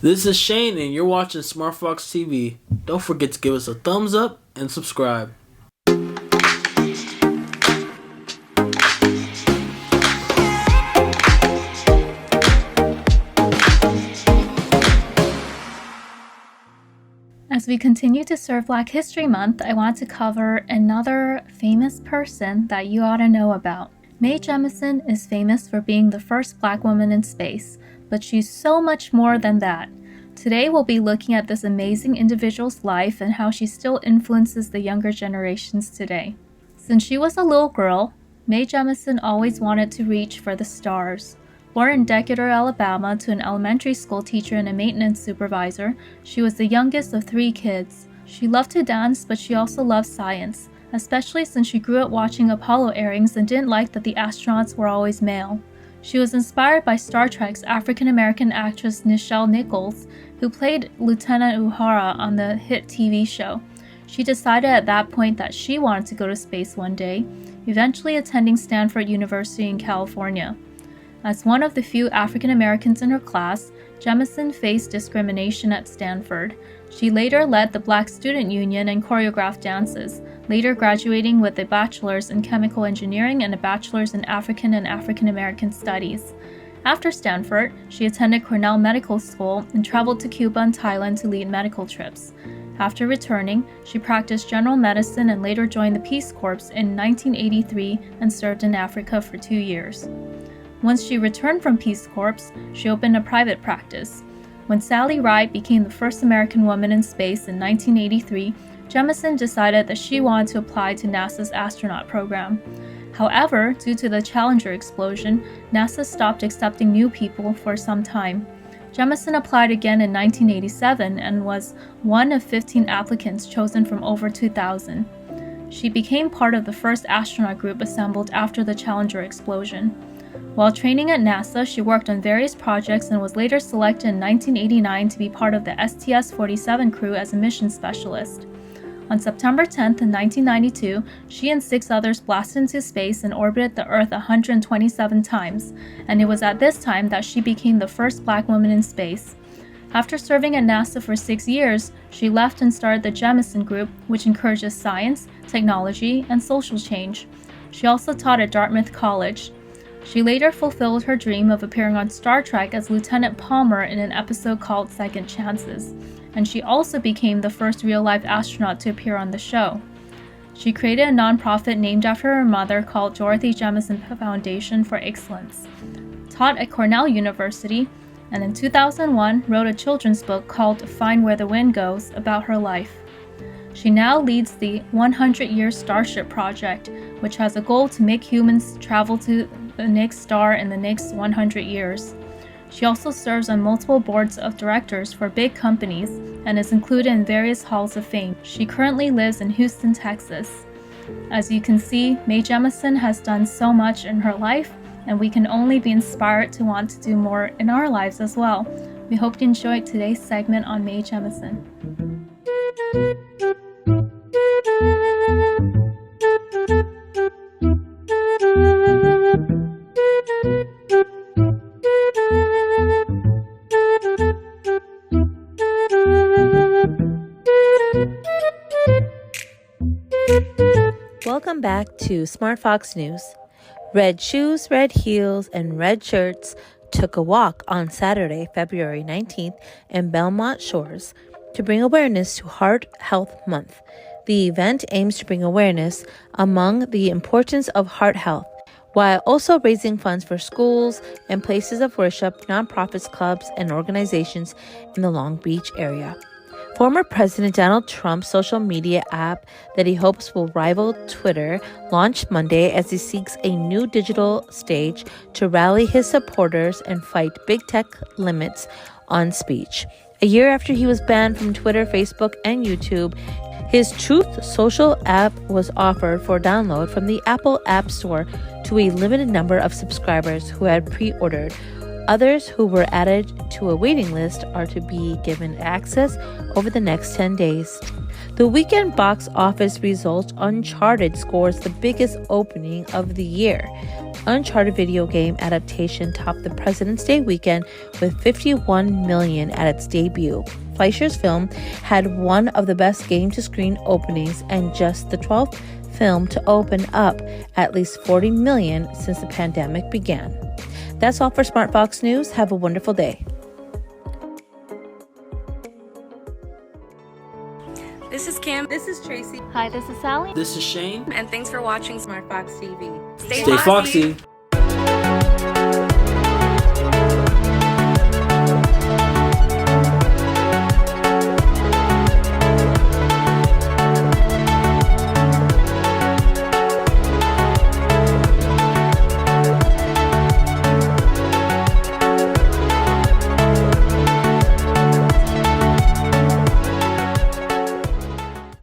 This is Shane and you're watching SmartFoxTV. Don't forget to give us a thumbs up and subscribe. As we continue to serve Black History Month, I want to cover another famous person that you ought to know about. Mae Jemison is famous for being the first Black woman in space, but she's so much more than that. Today we'll be looking at this amazing individual's life and how she still influences the younger generations today. Since she was a little girl, Mae Jemison always wanted to reach for the stars. Born in Decatur, Alabama, to an elementary school teacher and a maintenance supervisor, she was the youngest of 3 kids. She loved to dance, but she also loved science, especially since she grew up watching Apollo airings and didn't like that the astronauts were always male. She was inspired by Star Trek's African-American actress Nichelle Nichols, who played Lieutenant Uhura on the hit TV show. She decided at that point that she wanted to go to space one day, eventually attending Stanford University in California. As one of the few African Americans in her class, Jemison faced discrimination at Stanford. She later led the Black Student Union and choreographed dances, later graduating with a bachelor's in chemical engineering and a bachelor's in African and African American studies. After Stanford, she attended Cornell Medical School and traveled to Cuba and Thailand to lead medical trips. After returning, she practiced general medicine and later joined the Peace Corps in 1983 and served in Africa for 2 years. Once she returned from Peace Corps, she opened a private practice. When Sally Ride became the first American woman in space in 1983, Jemison decided that she wanted to apply to NASA's astronaut program. However, due to the Challenger explosion, NASA stopped accepting new people for some time. Jemison applied again in 1987 and was one of 15 applicants chosen from over 2,000. She became part of the first astronaut group assembled after the Challenger explosion. While training at NASA, she worked on various projects and was later selected in 1989 to be part of the STS-47 crew as a mission specialist. On September 10th, 1992, she and 6 others blasted into space and orbited the Earth 127 times, and it was at this time that she became the first Black woman in space. After serving at NASA for 6 years, she left and started the Jemison Group, which encourages science, technology, and social change. She also taught at Dartmouth College. She later fulfilled her dream of appearing on Star Trek as Lieutenant Palmer in an episode called Second Chances, and she also became the first real-life astronaut to appear on the show. She created a nonprofit named after her mother called Dorothy Jemison Foundation for Excellence, taught at Cornell University, and in 2001 wrote a children's book called Find Where the Wind Goes about her life. She now leads the 100-Year Starship Project, which has a goal to make humans travel to the next star in the next 100 years. She also serves on multiple boards of directors for big companies and is included in various halls of fame. She currently lives in Houston, Texas. As you can see, Mae Jemison has done so much in her life, and we can only be inspired to want to do more in our lives as well. We hope you enjoyed today's segment on Mae Jemison. Welcome back to Smart Fox News. Red shoes, red heels, and red shirts took a walk on Saturday, February 19th in Belmont Shores to bring awareness to Heart Health Month. The event aims to bring awareness among the importance of heart health, while also raising funds for schools and places of worship, nonprofits, clubs, and organizations in the Long Beach area. Former President Donald Trump's social media app that he hopes will rival Twitter launched Monday as he seeks a new digital stage to rally his supporters and fight big tech limits on speech. A year after he was banned from Twitter, Facebook, and YouTube, his Truth Social app was offered for download from the Apple App Store to a limited number of subscribers who had pre-ordered. Others who were added to a waiting list are to be given access over the next 10 days. The weekend box office results, Uncharted scores the biggest opening of the year. Uncharted video game adaptation topped the President's Day weekend with 51 million at its debut. Fleischer's film had one of the best game-to-screen openings and just the 12th film to open up at least 40 million since the pandemic began. That's all for Smart Fox News. Have a wonderful day. This is Kim. This is Tracy. Hi, this is Sally. This is Shane. And thanks for watching Smart Fox TV. Stay Stay foxy.